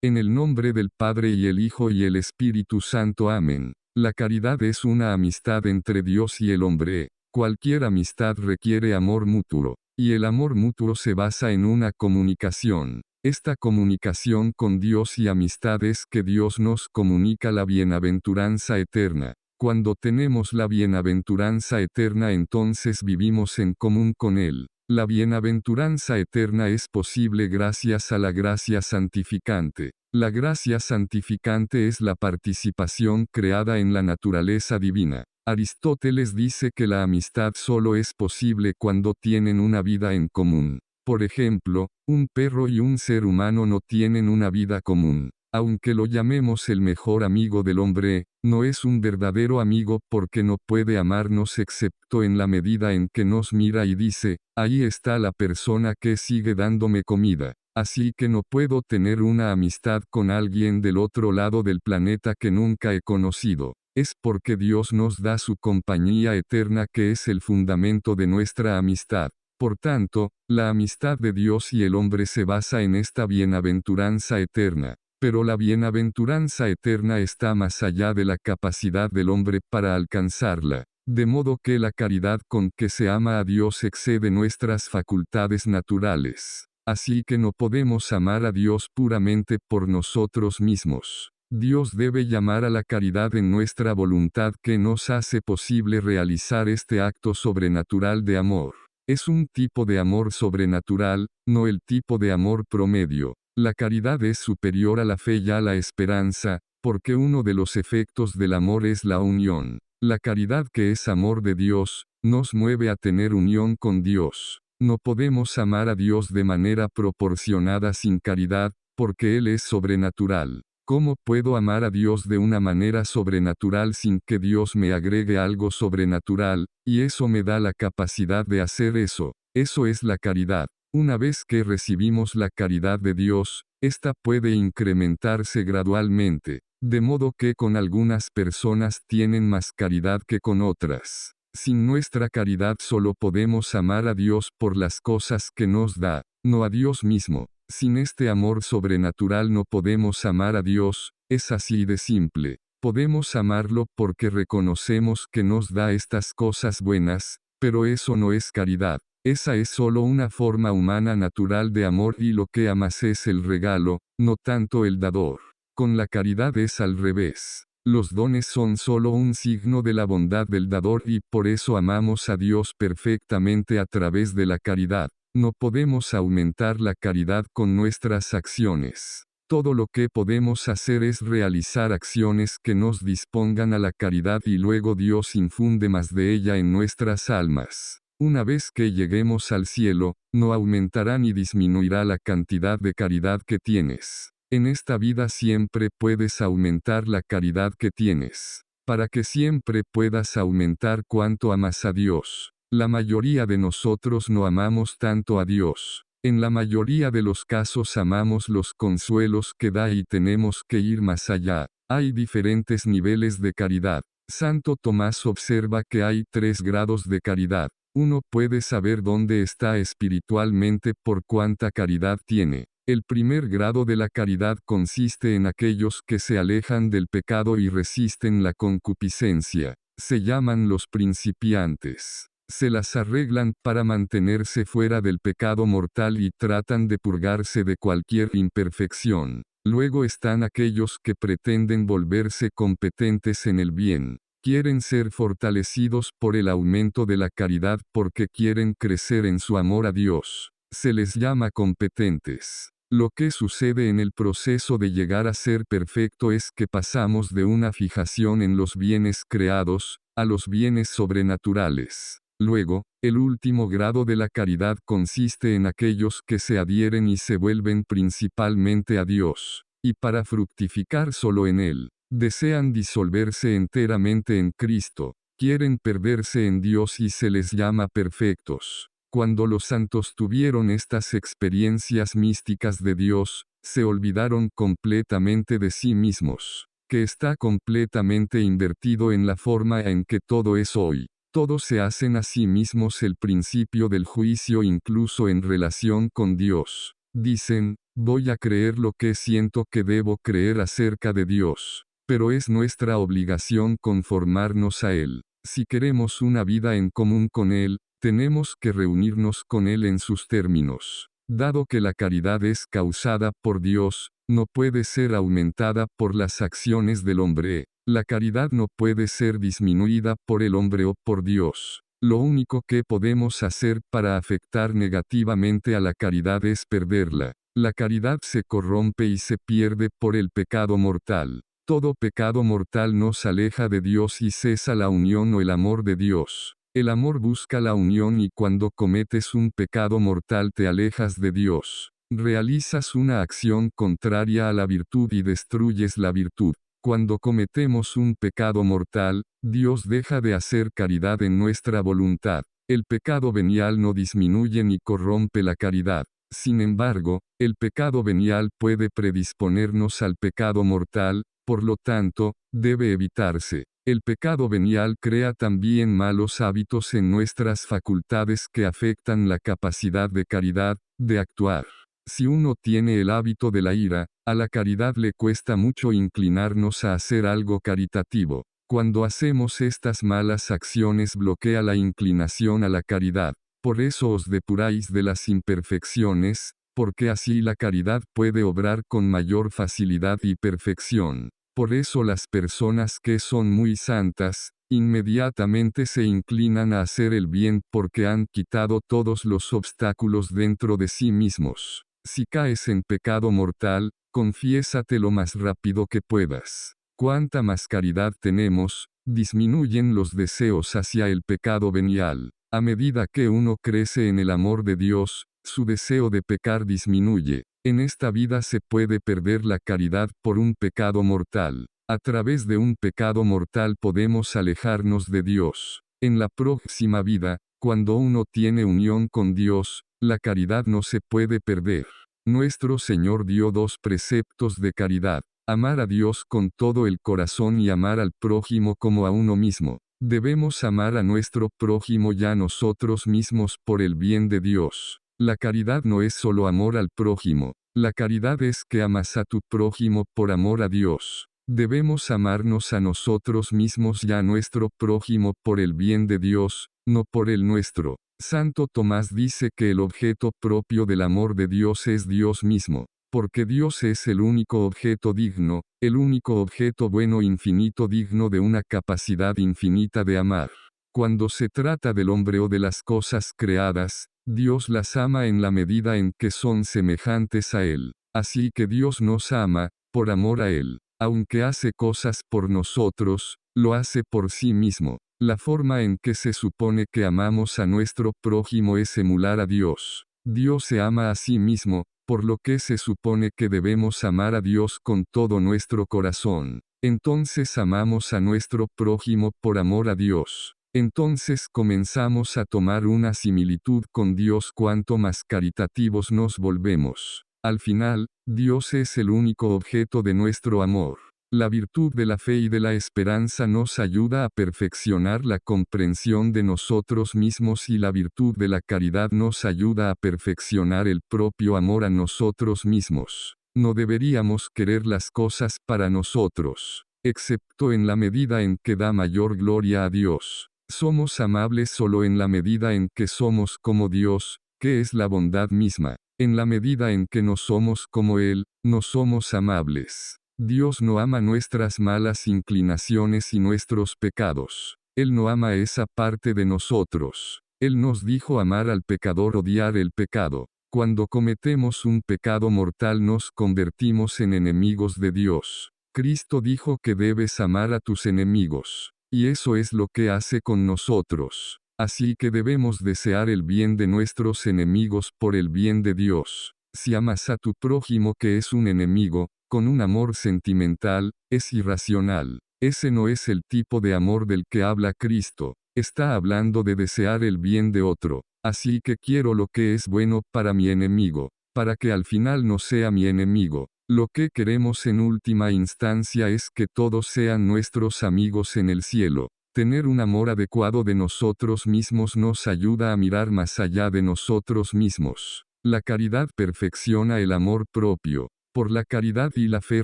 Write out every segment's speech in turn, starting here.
En el nombre del Padre y el Hijo y el Espíritu Santo. Amén. La caridad es una amistad entre Dios y el hombre. Cualquier amistad requiere amor mutuo, y el amor mutuo se basa en una comunicación. Esta comunicación con Dios y amistad es que Dios nos comunica la bienaventuranza eterna. Cuando tenemos la bienaventuranza eterna, entonces vivimos en común con Él. La bienaventuranza eterna es posible gracias a la gracia santificante. La gracia santificante es la participación creada en la naturaleza divina. Aristóteles dice que la amistad solo es posible cuando tienen una vida en común. Por ejemplo, un perro y un ser humano no tienen una vida común. Aunque lo llamemos el mejor amigo del hombre, no es un verdadero amigo porque no puede amarnos excepto en la medida en que nos mira y dice, ahí está la persona que sigue dándome comida. Así que no puedo tener una amistad con alguien del otro lado del planeta que nunca he conocido. Es porque Dios nos da su compañía eterna que es el fundamento de nuestra amistad. Por tanto, la amistad de Dios y el hombre se basa en esta bienaventuranza eterna. Pero la bienaventuranza eterna está más allá de la capacidad del hombre para alcanzarla, de modo que la caridad con que se ama a Dios excede nuestras facultades naturales. Así que no podemos amar a Dios puramente por nosotros mismos. Dios debe llamar a la caridad en nuestra voluntad que nos hace posible realizar este acto sobrenatural de amor. Es un tipo de amor sobrenatural, no el tipo de amor promedio. La caridad es superior a la fe y a la esperanza, porque uno de los efectos del amor es la unión. La caridad, que es amor de Dios, nos mueve a tener unión con Dios. No podemos amar a Dios de manera proporcionada sin caridad, porque Él es sobrenatural. ¿Cómo puedo amar a Dios de una manera sobrenatural sin que Dios me agregue algo sobrenatural? Y eso me da la capacidad de hacer eso. Eso es la caridad. Una vez que recibimos la caridad de Dios, esta puede incrementarse gradualmente, de modo que con algunas personas tienen más caridad que con otras. Sin nuestra caridad solo podemos amar a Dios por las cosas que nos da, no a Dios mismo. Sin este amor sobrenatural no podemos amar a Dios, es así de simple. Podemos amarlo porque reconocemos que nos da estas cosas buenas, pero eso no es caridad. Esa es solo una forma humana natural de amor y lo que amas es el regalo, no tanto el dador. Con la caridad es al revés. Los dones son solo un signo de la bondad del dador y por eso amamos a Dios perfectamente a través de la caridad. No podemos aumentar la caridad con nuestras acciones. Todo lo que podemos hacer es realizar acciones que nos dispongan a la caridad y luego Dios infunde más de ella en nuestras almas. Una vez que lleguemos al cielo, no aumentará ni disminuirá la cantidad de caridad que tienes. En esta vida siempre puedes aumentar la caridad que tienes, para que siempre puedas aumentar cuanto amas a Dios. La mayoría de nosotros no amamos tanto a Dios. En la mayoría de los casos amamos los consuelos que da y tenemos que ir más allá. Hay diferentes niveles de caridad. Santo Tomás observa que hay 3 grados de caridad. Uno puede saber dónde está espiritualmente por cuánta caridad tiene. El primer grado de la caridad consiste en aquellos que se alejan del pecado y resisten la concupiscencia. Se llaman los principiantes. Se las arreglan para mantenerse fuera del pecado mortal y tratan de purgarse de cualquier imperfección. Luego están aquellos que pretenden volverse competentes en el bien. Quieren ser fortalecidos por el aumento de la caridad porque quieren crecer en su amor a Dios. Se les llama competentes. Lo que sucede en el proceso de llegar a ser perfecto es que pasamos de una fijación en los bienes creados, a los bienes sobrenaturales. Luego, el último grado de la caridad consiste en aquellos que se adhieren y se vuelven principalmente a Dios, y para fructificar solo en Él. Desean disolverse enteramente en Cristo, quieren perderse en Dios y se les llama perfectos. Cuando los santos tuvieron estas experiencias místicas de Dios, se olvidaron completamente de sí mismos, que está completamente invertido en la forma en que todo es hoy. Todos se hacen a sí mismos el principio del juicio incluso en relación con Dios. Dicen, voy a creer lo que siento que debo creer acerca de Dios. Pero es nuestra obligación conformarnos a Él. Si queremos una vida en común con Él, tenemos que reunirnos con Él en sus términos. Dado que la caridad es causada por Dios, no puede ser aumentada por las acciones del hombre. La caridad no puede ser disminuida por el hombre o por Dios. Lo único que podemos hacer para afectar negativamente a la caridad es perderla. La caridad se corrompe y se pierde por el pecado mortal. Todo pecado mortal nos aleja de Dios y cesa la unión o el amor de Dios. El amor busca la unión y cuando cometes un pecado mortal te alejas de Dios. Realizas una acción contraria a la virtud y destruyes la virtud. Cuando cometemos un pecado mortal, Dios deja de hacer caridad en nuestra voluntad. El pecado venial no disminuye ni corrompe la caridad. Sin embargo, el pecado venial puede predisponernos al pecado mortal, por lo tanto, debe evitarse. El pecado venial crea también malos hábitos en nuestras facultades que afectan la capacidad de caridad, de actuar. Si uno tiene el hábito de la ira, a la caridad le cuesta mucho inclinarnos a hacer algo caritativo. Cuando hacemos estas malas acciones bloquea la inclinación a la caridad. Por eso os depuráis de las imperfecciones, porque así la caridad puede obrar con mayor facilidad y perfección. Por eso las personas que son muy santas, inmediatamente se inclinan a hacer el bien porque han quitado todos los obstáculos dentro de sí mismos. Si caes en pecado mortal, confiésate lo más rápido que puedas. Cuanta más caridad tenemos, disminuyen los deseos hacia el pecado venial. A medida que uno crece en el amor de Dios, su deseo de pecar disminuye. En esta vida se puede perder la caridad por un pecado mortal. A través de un pecado mortal podemos alejarnos de Dios. En la próxima vida, cuando uno tiene unión con Dios, la caridad no se puede perder. Nuestro Señor dio dos preceptos de caridad: amar a Dios con todo el corazón y amar al prójimo como a uno mismo. Debemos amar a nuestro prójimo y a nosotros mismos por el bien de Dios. La caridad no es solo amor al prójimo. La caridad es que amas a tu prójimo por amor a Dios. Debemos amarnos a nosotros mismos y a nuestro prójimo por el bien de Dios, no por el nuestro. Santo Tomás dice que el objeto propio del amor de Dios es Dios mismo, porque Dios es el único objeto digno, el único objeto bueno infinito digno de una capacidad infinita de amar. Cuando se trata del hombre o de las cosas creadas, Dios las ama en la medida en que son semejantes a Él. Así que Dios nos ama, por amor a Él. Aunque hace cosas por nosotros, lo hace por sí mismo. La forma en que se supone que amamos a nuestro prójimo es emular a Dios. Dios se ama a sí mismo, por lo que se supone que debemos amar a Dios con todo nuestro corazón. Entonces amamos a nuestro prójimo por amor a Dios. Entonces comenzamos a tomar una similitud con Dios cuanto más caritativos nos volvemos. Al final, Dios es el único objeto de nuestro amor. La virtud de la fe y de la esperanza nos ayuda a perfeccionar la comprensión de nosotros mismos y la virtud de la caridad nos ayuda a perfeccionar el propio amor a nosotros mismos. No deberíamos querer las cosas para nosotros, excepto en la medida en que da mayor gloria a Dios. Somos amables solo en la medida en que somos como Dios, que es la bondad misma. En la medida en que no somos como Él, no somos amables. Dios no ama nuestras malas inclinaciones y nuestros pecados. Él no ama esa parte de nosotros. Él nos dijo amar al pecador, odiar el pecado. Cuando cometemos un pecado mortal nos convertimos en enemigos de Dios. Cristo dijo que debes amar a tus enemigos. Y eso es lo que hace con nosotros. Así que debemos desear el bien de nuestros enemigos por el bien de Dios. Si amas a tu prójimo que es un enemigo, con un amor sentimental, es irracional. Ese no es el tipo de amor del que habla Cristo. Está hablando de desear el bien de otro. Así que quiero lo que es bueno para mi enemigo, para que al final no sea mi enemigo. Lo que queremos en última instancia es que todos sean nuestros amigos en el cielo. Tener un amor adecuado de nosotros mismos nos ayuda a mirar más allá de nosotros mismos. La caridad perfecciona el amor propio. Por la caridad y la fe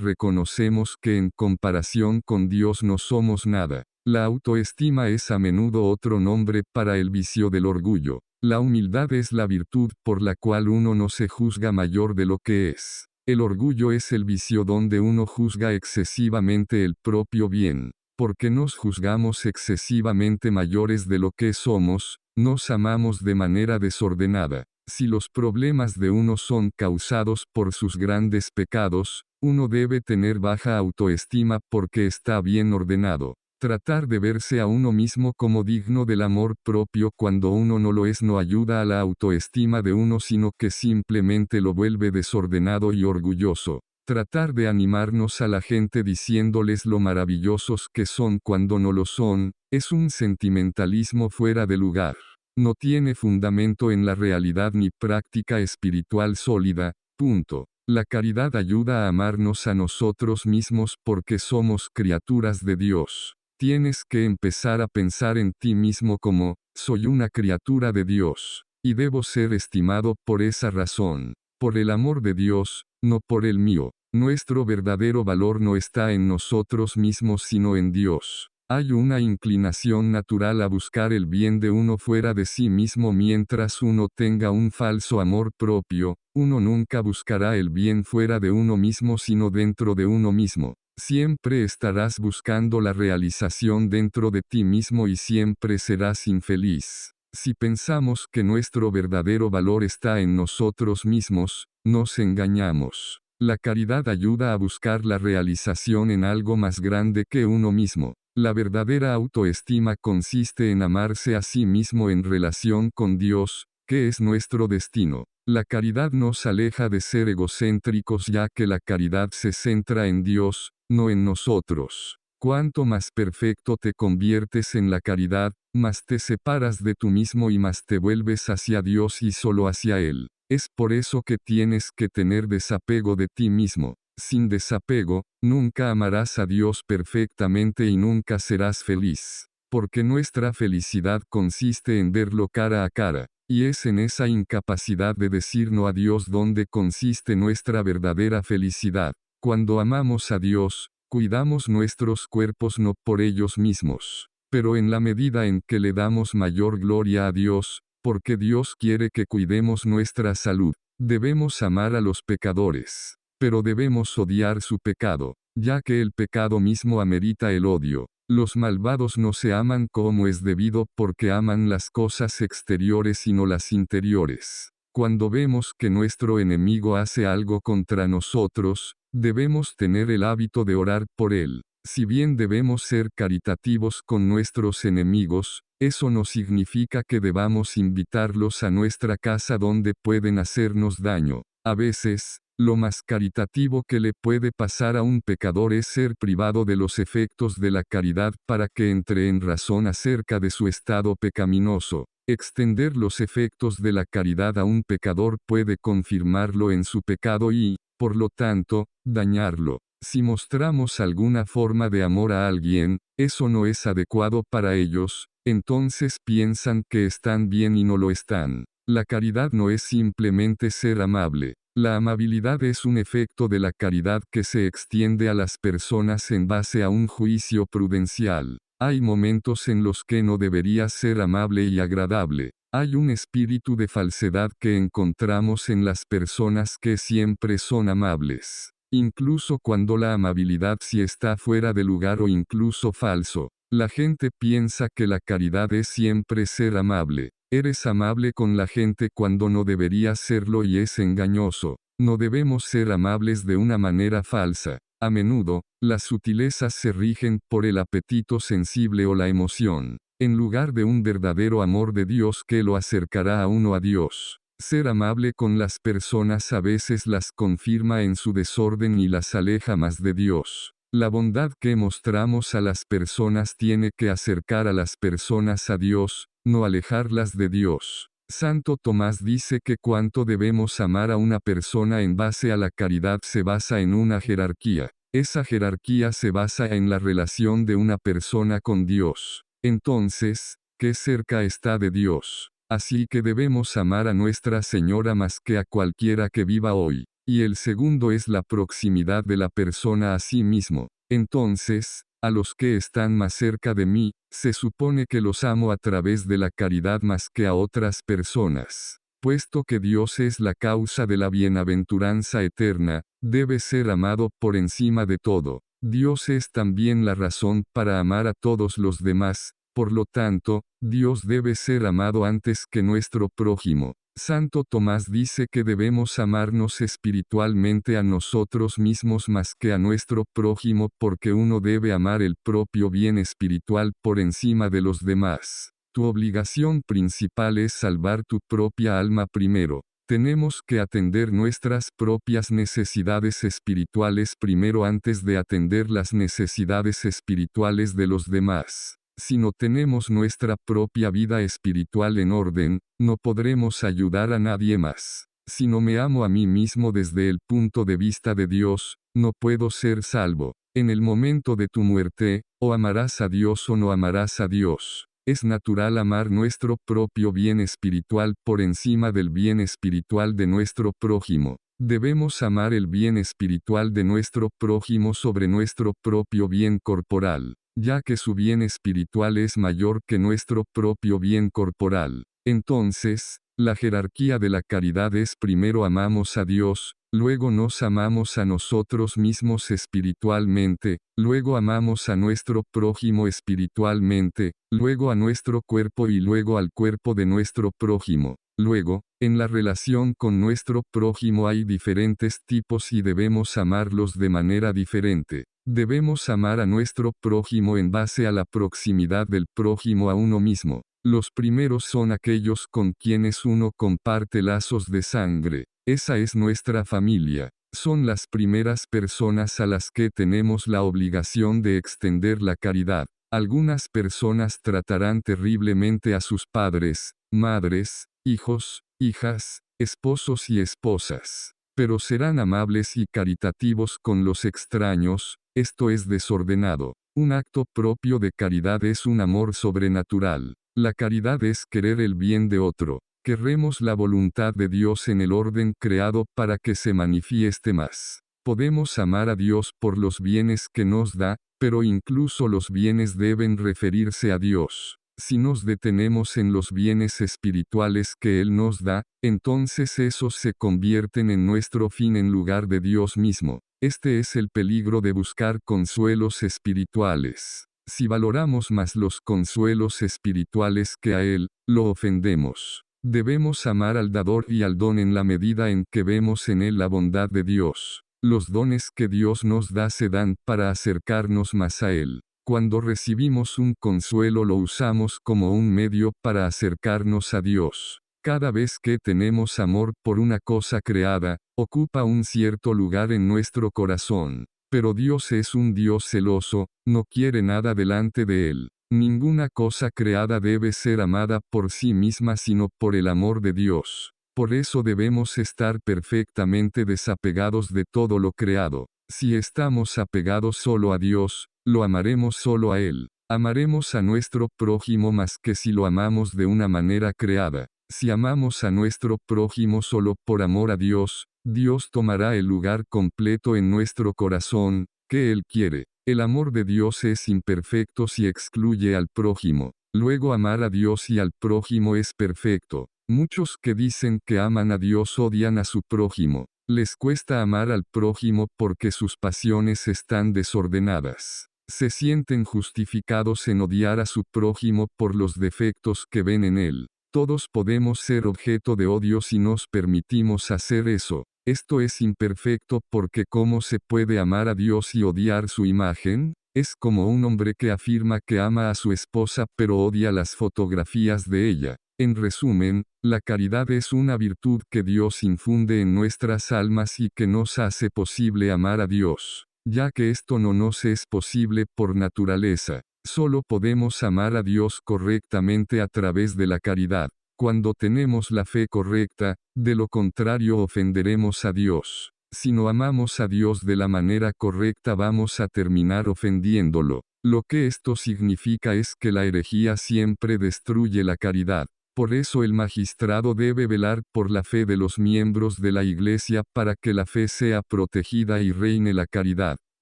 reconocemos que en comparación con Dios no somos nada. La autoestima es a menudo otro nombre para el vicio del orgullo. La humildad es la virtud por la cual uno no se juzga mayor de lo que es. El orgullo es el vicio donde uno juzga excesivamente el propio bien. Porque nos juzgamos excesivamente mayores de lo que somos, nos amamos de manera desordenada. Si los problemas de uno son causados por sus grandes pecados, uno debe tener baja autoestima porque está bien ordenado. Tratar de verse a uno mismo como digno del amor propio cuando uno no lo es no ayuda a la autoestima de uno sino que simplemente lo vuelve desordenado y orgulloso. Tratar de animarnos a la gente diciéndoles lo maravillosos que son cuando no lo son, es un sentimentalismo fuera de lugar. No tiene fundamento en la realidad ni práctica espiritual sólida. Punto. La caridad ayuda a amarnos a nosotros mismos porque somos criaturas de Dios. Tienes que empezar a pensar en ti mismo como, soy una criatura de Dios, y debo ser estimado por esa razón. Por el amor de Dios, no por el mío. Nuestro verdadero valor no está en nosotros mismos sino en Dios. Hay una inclinación natural a buscar el bien de uno fuera de sí mismo mientras uno tenga un falso amor propio, uno nunca buscará el bien fuera de uno mismo sino dentro de uno mismo. Siempre estarás buscando la realización dentro de ti mismo y siempre serás infeliz. Si pensamos que nuestro verdadero valor está en nosotros mismos, nos engañamos. La caridad ayuda a buscar la realización en algo más grande que uno mismo. La verdadera autoestima consiste en amarse a sí mismo en relación con Dios, que es nuestro destino. La caridad nos aleja de ser egocéntricos ya que la caridad se centra en Dios, no en nosotros. Cuanto más perfecto te conviertes en la caridad, más te separas de tú mismo y más te vuelves hacia Dios y solo hacia Él. Es por eso que tienes que tener desapego de ti mismo. Sin desapego, nunca amarás a Dios perfectamente y nunca serás feliz. Porque nuestra felicidad consiste en verlo cara a cara. Y es en esa incapacidad de decir no a Dios donde consiste nuestra verdadera felicidad. Cuando amamos a Dios, cuidamos nuestros cuerpos no por ellos mismos, pero en la medida en que le damos mayor gloria a Dios, porque Dios quiere que cuidemos nuestra salud. Debemos amar a los pecadores, pero debemos odiar su pecado, ya que el pecado mismo amerita el odio. Los malvados no se aman como es debido porque aman las cosas exteriores y no las interiores. Cuando vemos que nuestro enemigo hace algo contra nosotros, debemos tener el hábito de orar por él. Si bien debemos ser caritativos con nuestros enemigos, eso no significa que debamos invitarlos a nuestra casa donde pueden hacernos daño. A veces, lo más caritativo que le puede pasar a un pecador es ser privado de los efectos de la caridad para que entre en razón acerca de su estado pecaminoso. Extender los efectos de la caridad a un pecador puede confirmarlo en su pecado y, por lo tanto, dañarlo. Si mostramos alguna forma de amor a alguien, eso no es adecuado para ellos, entonces piensan que están bien y no lo están. La caridad no es simplemente ser amable. La amabilidad es un efecto de la caridad que se extiende a las personas en base a un juicio prudencial. Hay momentos en los que no deberías ser amable y agradable. Hay un espíritu de falsedad que encontramos en las personas que siempre son amables. Incluso cuando la amabilidad sí está fuera de lugar o incluso falso. La gente piensa que la caridad es siempre ser amable. Eres amable con la gente cuando no deberías serlo y es engañoso. No debemos ser amables de una manera falsa. A menudo, las sutilezas se rigen por el apetito sensible o la emoción, en lugar de un verdadero amor de Dios que lo acercará a uno a Dios. Ser amable con las personas a veces las confirma en su desorden y las aleja más de Dios. La bondad que mostramos a las personas tiene que acercar a las personas a Dios, no alejarlas de Dios. Santo Tomás dice que cuanto debemos amar a una persona en base a la caridad se basa en una jerarquía. Esa jerarquía se basa en la relación de una persona con Dios. Entonces, ¿qué cerca está de Dios? así que debemos amar a Nuestra Señora más que a cualquiera que viva hoy. Y el segundo es la proximidad de la persona a sí mismo. Entonces, a los que están más cerca de mí, se supone que los amo a través de la caridad más que a otras personas. Puesto que Dios es la causa de la bienaventuranza eterna, debe ser amado por encima de todo. Dios es también la razón para amar a todos los demás, por lo tanto, Dios debe ser amado antes que nuestro prójimo. Santo Tomás dice que debemos amarnos espiritualmente a nosotros mismos más que a nuestro prójimo porque uno debe amar el propio bien espiritual por encima de los demás. Tu obligación principal es salvar tu propia alma primero. Tenemos que atender nuestras propias necesidades espirituales primero antes de atender las necesidades espirituales de los demás. Si no tenemos nuestra propia vida espiritual en orden, no podremos ayudar a nadie más. Si no me amo a mí mismo desde el punto de vista de Dios, no puedo ser salvo. En el momento de tu muerte, o amarás a Dios o no amarás a Dios. Es natural amar nuestro propio bien espiritual por encima del bien espiritual de nuestro prójimo. Debemos amar el bien espiritual de nuestro prójimo sobre nuestro propio bien corporal, ya que su bien espiritual es mayor que nuestro propio bien corporal. Entonces, la jerarquía de la caridad es primero amamos a Dios, luego nos amamos a nosotros mismos espiritualmente, luego amamos a nuestro prójimo espiritualmente, luego a nuestro cuerpo y luego al cuerpo de nuestro prójimo. Luego, en la relación con nuestro prójimo hay diferentes tipos y debemos amarlos de manera diferente. Debemos amar a nuestro prójimo en base a la proximidad del prójimo a uno mismo. Los primeros son aquellos con quienes uno comparte lazos de sangre. Esa es nuestra familia. Son las primeras personas a las que tenemos la obligación de extender la caridad. Algunas personas tratarán terriblemente a sus padres, madres, hijos, hijas, esposos y esposas. Pero serán amables y caritativos con los extraños, esto es desordenado. Un acto propio de caridad es un amor sobrenatural. La caridad es querer el bien de otro. Querremos la voluntad de Dios en el orden creado para que se manifieste más. Podemos amar a Dios por los bienes que nos da, pero incluso los bienes deben referirse a Dios. Si nos detenemos en los bienes espirituales que Él nos da, entonces esos se convierten en nuestro fin en lugar de Dios mismo. Este es el peligro de buscar consuelos espirituales. Si valoramos más los consuelos espirituales que a Él, lo ofendemos. Debemos amar al dador y al don en la medida en que vemos en él la bondad de Dios. Los dones que Dios nos da se dan para acercarnos más a Él. Cuando recibimos un consuelo lo usamos como un medio para acercarnos a Dios. Cada vez que tenemos amor por una cosa creada, ocupa un cierto lugar en nuestro corazón. Pero Dios es un Dios celoso, no quiere nada delante de Él. Ninguna cosa creada debe ser amada por sí misma sino por el amor de Dios. Por eso debemos estar perfectamente desapegados de todo lo creado. Si estamos apegados solo a Dios, lo amaremos solo a Él. Amaremos a nuestro prójimo más que si lo amamos de una manera creada. Si amamos a nuestro prójimo solo por amor a Dios, Dios tomará el lugar completo en nuestro corazón, que Él quiere. El amor de Dios es imperfecto si excluye al prójimo. Luego amar a Dios y al prójimo es perfecto. Muchos que dicen que aman a Dios odian a su prójimo. Les cuesta amar al prójimo porque sus pasiones están desordenadas. Se sienten justificados en odiar a su prójimo por los defectos que ven en él. Todos podemos ser objeto de odio si nos permitimos hacer eso. Esto es imperfecto porque ¿cómo se puede amar a Dios y odiar su imagen? Es como un hombre que afirma que ama a su esposa pero odia las fotografías de ella. En resumen, la caridad es una virtud que Dios infunde en nuestras almas y que nos hace posible amar a Dios. Ya que esto no nos es posible por naturaleza, solo podemos amar a Dios correctamente a través de la caridad. Cuando tenemos la fe correcta, de lo contrario ofenderemos a Dios. Si no amamos a Dios de la manera correcta vamos a terminar ofendiéndolo. Lo que esto significa es que la herejía siempre destruye la caridad. Por eso el magistrado debe velar por la fe de los miembros de la Iglesia para que la fe sea protegida y reine la caridad.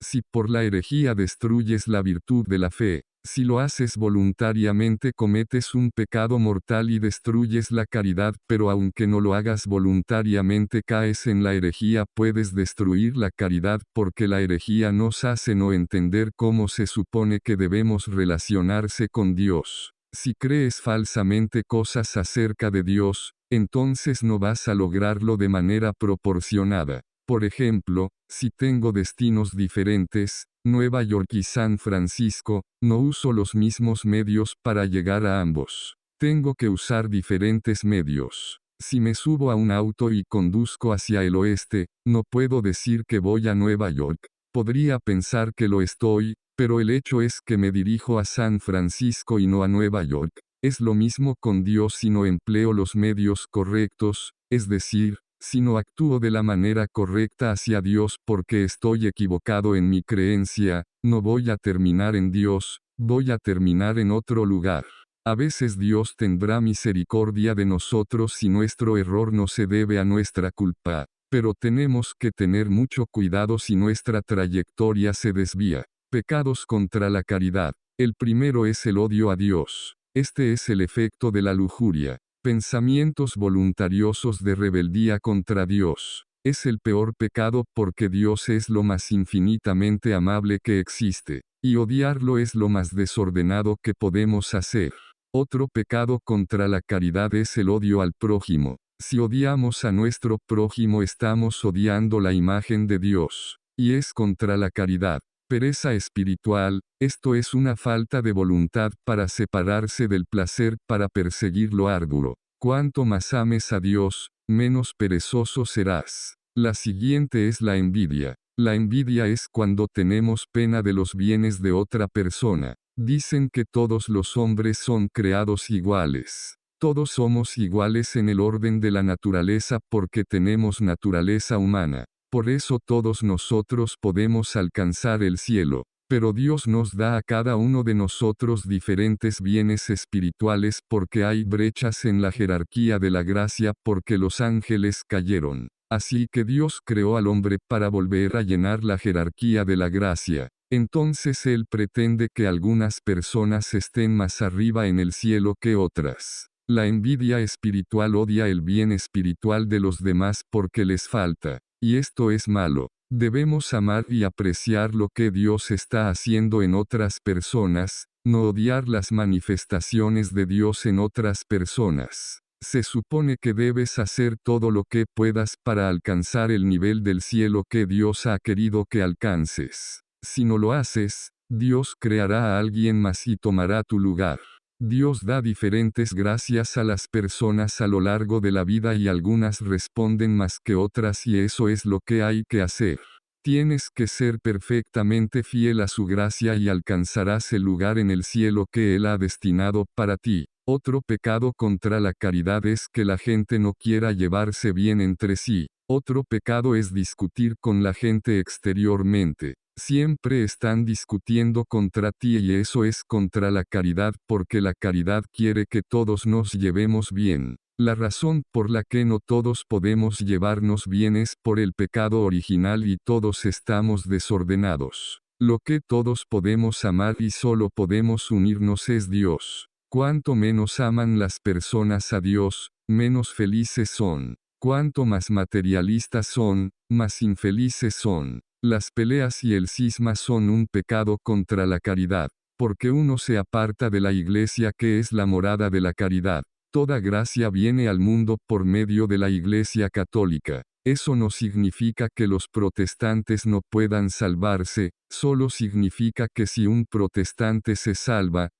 Si por la herejía destruyes la virtud de la fe, si lo haces voluntariamente cometes un pecado mortal y destruyes la caridad, pero aunque no lo hagas voluntariamente caes en la herejía, puedes destruir la caridad porque la herejía nos hace no entender cómo se supone que debemos relacionarse con Dios. Si crees falsamente cosas acerca de Dios, entonces no vas a lograrlo de manera proporcionada. Por ejemplo, si tengo destinos diferentes, Nueva York y San Francisco, no uso los mismos medios para llegar a ambos. Tengo que usar diferentes medios. Si me subo a un auto y conduzco hacia el oeste, no puedo decir que voy a Nueva York. Podría pensar que lo estoy, pero el hecho es que me dirijo a San Francisco y no a Nueva York. Es lo mismo con Dios si no empleo los medios correctos, es decir, si no actúo de la manera correcta hacia Dios porque estoy equivocado en mi creencia, no voy a terminar en Dios, voy a terminar en otro lugar. A veces Dios tendrá misericordia de nosotros si nuestro error no se debe a nuestra culpa, pero tenemos que tener mucho cuidado si nuestra trayectoria se desvía. Pecados contra la caridad. El primero es el odio a Dios. Este es el efecto de la lujuria. Pensamientos voluntariosos de rebeldía contra Dios. Es el peor pecado porque Dios es lo más infinitamente amable que existe, y odiarlo es lo más desordenado que podemos hacer. Otro pecado contra la caridad es el odio al prójimo. Si odiamos a nuestro prójimo estamos odiando la imagen de Dios, y es contra la caridad. Pereza espiritual, esto es una falta de voluntad para separarse del placer para perseguir lo arduo. Cuanto más ames a Dios, menos perezoso serás. La siguiente es la envidia. La envidia es cuando tenemos pena de los bienes de otra persona. Dicen que todos los hombres son creados iguales. Todos somos iguales en el orden de la naturaleza porque tenemos naturaleza humana. Por eso todos nosotros podemos alcanzar el cielo, pero Dios nos da a cada uno de nosotros diferentes bienes espirituales porque hay brechas en la jerarquía de la gracia porque los ángeles cayeron. Así que Dios creó al hombre para volver a llenar la jerarquía de la gracia. Entonces Él pretende que algunas personas estén más arriba en el cielo que otras. La envidia espiritual odia el bien espiritual de los demás porque les falta. Y esto es malo. Debemos amar y apreciar lo que Dios está haciendo en otras personas, no odiar las manifestaciones de Dios en otras personas. Se supone que debes hacer todo lo que puedas para alcanzar el nivel del cielo que Dios ha querido que alcances. Si no lo haces, Dios creará a alguien más y tomará tu lugar. Dios da diferentes gracias a las personas a lo largo de la vida y algunas responden más que otras y eso es lo que hay que hacer. Tienes que ser perfectamente fiel a su gracia y alcanzarás el lugar en el cielo que Él ha destinado para ti. Otro pecado contra la caridad es que la gente no quiera llevarse bien entre sí. Otro pecado es discutir con la gente exteriormente. Siempre están discutiendo contra ti y eso es contra la caridad porque la caridad quiere que todos nos llevemos bien. La razón por la que no todos podemos llevarnos bien es por el pecado original y todos estamos desordenados. Lo que todos podemos amar y solo podemos unirnos es Dios. Cuanto menos aman las personas a Dios, menos felices son. Cuanto más materialistas son, más infelices son. Las peleas y el cisma son un pecado contra la caridad, porque uno se aparta de la iglesia que es la morada de la caridad. Toda gracia viene al mundo por medio de la Iglesia Católica. Eso no significa que los protestantes no puedan salvarse, solo significa que si un protestante se salva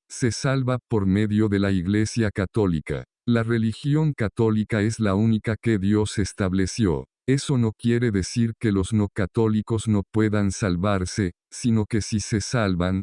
por medio de la Iglesia Católica. La religión católica es la única que Dios estableció. Eso no quiere decir que los no católicos no puedan salvarse, sino que si se salvan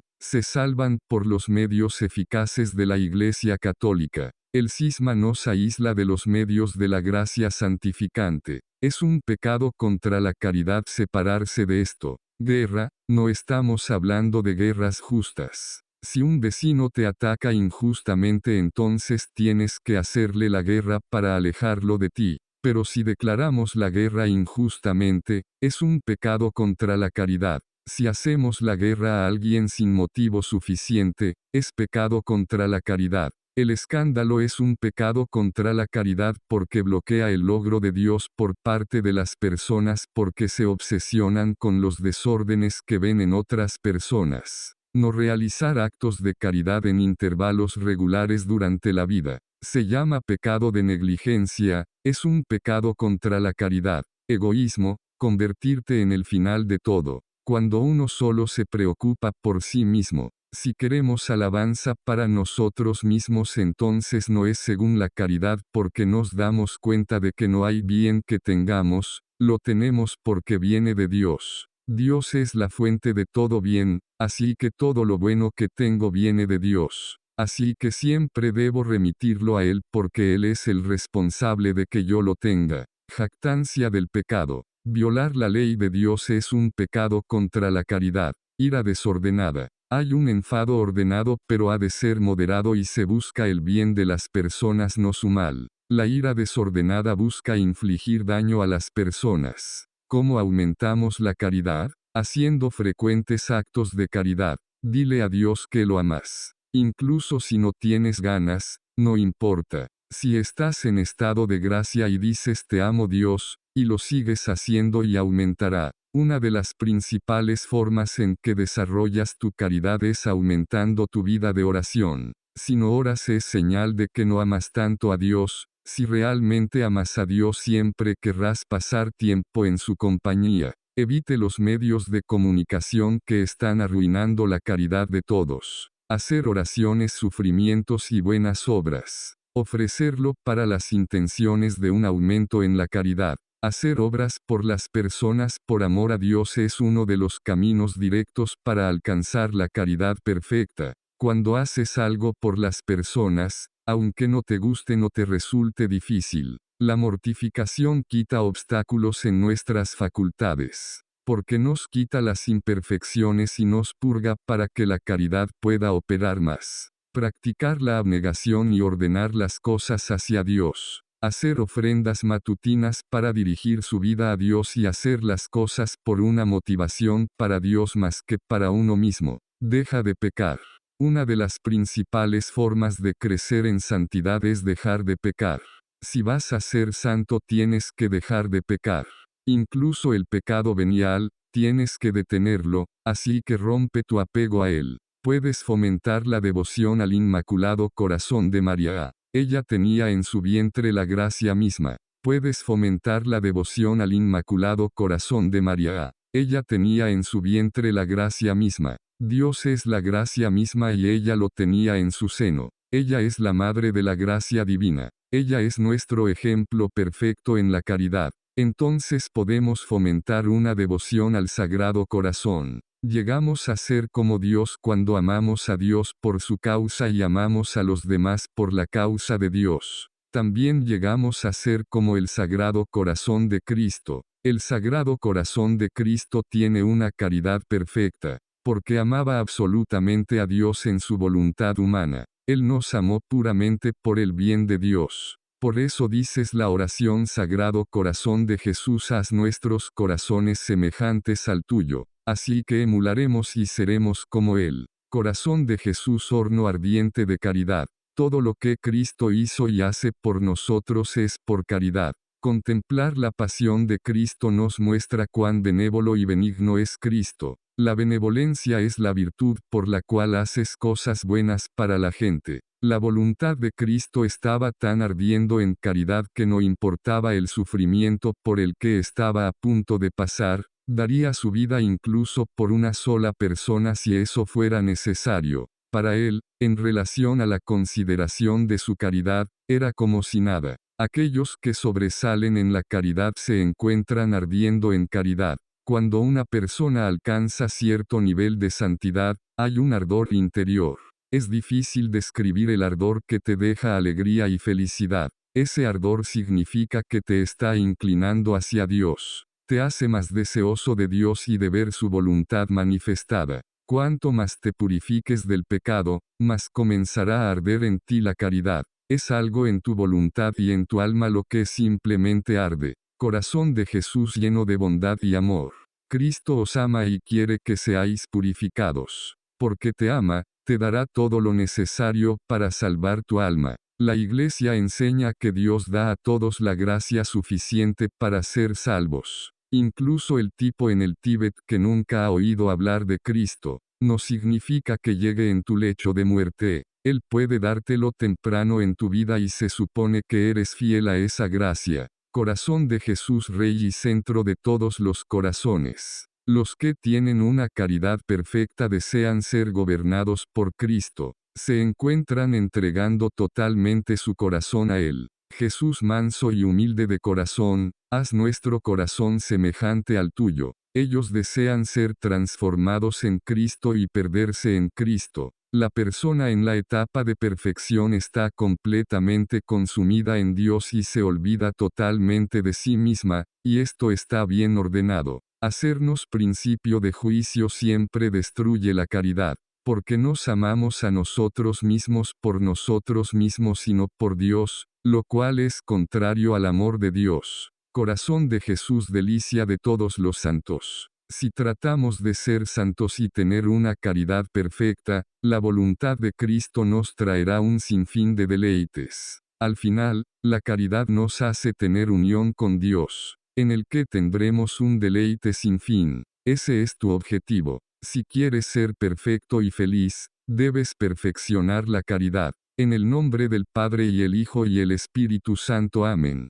por los medios eficaces de la Iglesia Católica. El cisma nos aísla de los medios de la gracia santificante. Es un pecado contra la caridad separarse de esto. Guerra, no estamos hablando de guerras justas. Si un vecino te ataca injustamente, entonces tienes que hacerle la guerra para alejarlo de ti. Pero si declaramos la guerra injustamente, es un pecado contra la caridad. Si hacemos la guerra a alguien sin motivo suficiente, es pecado contra la caridad. El escándalo es un pecado contra la caridad porque bloquea el logro de Dios por parte de las personas porque se obsesionan con los desórdenes que ven en otras personas. No realizar actos de caridad en intervalos regulares durante la vida. Se llama pecado de negligencia, es un pecado contra la caridad. Egoísmo, convertirte en el final de todo. Cuando uno solo se preocupa por sí mismo. Si queremos alabanza para nosotros mismos, entonces no es según la caridad porque nos damos cuenta de que no hay bien que tengamos, lo tenemos porque viene de Dios. Dios es la fuente de todo bien, así que todo lo bueno que tengo viene de Dios. Así que siempre debo remitirlo a Él porque Él es el responsable de que yo lo tenga. Jactancia del pecado. Violar la ley de Dios es un pecado contra la caridad. Ira desordenada. Hay un enfado ordenado pero ha de ser moderado y se busca el bien de las personas, no su mal. La ira desordenada busca infligir daño a las personas. ¿Cómo aumentamos la caridad? Haciendo frecuentes actos de caridad. Dile a Dios que lo amas. Incluso si no tienes ganas, no importa. Si estás en estado de gracia y dices te amo Dios, y lo sigues haciendo y aumentará. Una de las principales formas en que desarrollas tu caridad es aumentando tu vida de oración. Si no oras es señal de que no amas tanto a Dios. Si realmente amas a Dios siempre querrás pasar tiempo en su compañía. Evite los medios de comunicación que están arruinando la caridad de todos. Hacer oraciones, sufrimientos y buenas obras. Ofrecerlo para las intenciones de un aumento en la caridad. Hacer obras por las personas por amor a Dios es uno de los caminos directos para alcanzar la caridad perfecta. Cuando haces algo por las personas, aunque no te guste, no te resulte difícil. La mortificación quita obstáculos en nuestras facultades, porque nos quita las imperfecciones y nos purga para que la caridad pueda operar más. Practicar la abnegación y ordenar las cosas hacia Dios. Hacer ofrendas matutinas para dirigir su vida a Dios y hacer las cosas por una motivación para Dios más que para uno mismo. Deja de pecar. Una de las principales formas de crecer en santidad es dejar de pecar. Si vas a ser santo tienes que dejar de pecar. Incluso el pecado venial, tienes que detenerlo, así que rompe tu apego a él. Puedes fomentar la devoción al Inmaculado Corazón de María. Ella tenía en su vientre la gracia misma. Puedes fomentar la devoción al Inmaculado Corazón de María. Ella tenía en su vientre la gracia misma. Dios es la gracia misma y ella lo tenía en su seno. Ella es la madre de la gracia divina. Ella es nuestro ejemplo perfecto en la caridad. Entonces podemos fomentar una devoción al Sagrado Corazón. Llegamos a ser como Dios cuando amamos a Dios por su causa y amamos a los demás por la causa de Dios. También llegamos a ser como el Sagrado Corazón de Cristo. El Sagrado Corazón de Cristo tiene una caridad perfecta, porque amaba absolutamente a Dios en su voluntad humana. Él nos amó puramente por el bien de Dios. Por eso dices la oración: Sagrado Corazón de Jesús, haz nuestros corazones semejantes al tuyo. Así que emularemos y seremos como Él. Corazón de Jesús, horno ardiente de caridad. Todo lo que Cristo hizo y hace por nosotros es por caridad. Contemplar la pasión de Cristo nos muestra cuán benévolo y benigno es Cristo. La benevolencia es la virtud por la cual haces cosas buenas para la gente. La voluntad de Cristo estaba tan ardiendo en caridad que no importaba el sufrimiento por el que estaba a punto de pasar. Daría su vida incluso por una sola persona si eso fuera necesario. Para él, en relación a la consideración de su caridad, era como si nada. Aquellos que sobresalen en la caridad se encuentran ardiendo en caridad. Cuando una persona alcanza cierto nivel de santidad, hay un ardor interior. Es difícil describir el ardor que te deja alegría y felicidad. Ese ardor significa que te está inclinando hacia Dios. Te hace más deseoso de Dios y de ver su voluntad manifestada. Cuanto más te purifiques del pecado, más comenzará a arder en ti la caridad. Es algo en tu voluntad y en tu alma lo que simplemente arde. Corazón de Jesús lleno de bondad y amor. Cristo os ama y quiere que seáis purificados. Porque te ama, te dará todo lo necesario para salvar tu alma. La Iglesia enseña que Dios da a todos la gracia suficiente para ser salvos. Incluso el tipo en el Tíbet que nunca ha oído hablar de Cristo, no significa que llegue en tu lecho de muerte. Él puede dártelo temprano en tu vida y se supone que eres fiel a esa gracia. Corazón de Jesús, Rey y centro de todos los corazones. Los que tienen una caridad perfecta desean ser gobernados por Cristo. Se encuentran entregando totalmente su corazón a Él. Jesús manso y humilde de corazón, haz nuestro corazón semejante al tuyo. Ellos desean ser transformados en Cristo y perderse en Cristo. La persona en la etapa de perfección está completamente consumida en Dios y se olvida totalmente de sí misma, y esto está bien ordenado. Hacernos principio de juicio siempre destruye la caridad, porque nos amamos a nosotros mismos por nosotros mismos sino por Dios, lo cual es contrario al amor de Dios. Corazón de Jesús, delicia de todos los santos. Si tratamos de ser santos y tener una caridad perfecta, la voluntad de Cristo nos traerá un sinfín de deleites. Al final, la caridad nos hace tener unión con Dios, en el que tendremos un deleite sin fin. Ese es tu objetivo. Si quieres ser perfecto y feliz, debes perfeccionar la caridad. En el nombre del Padre y el Hijo y el Espíritu Santo. Amén.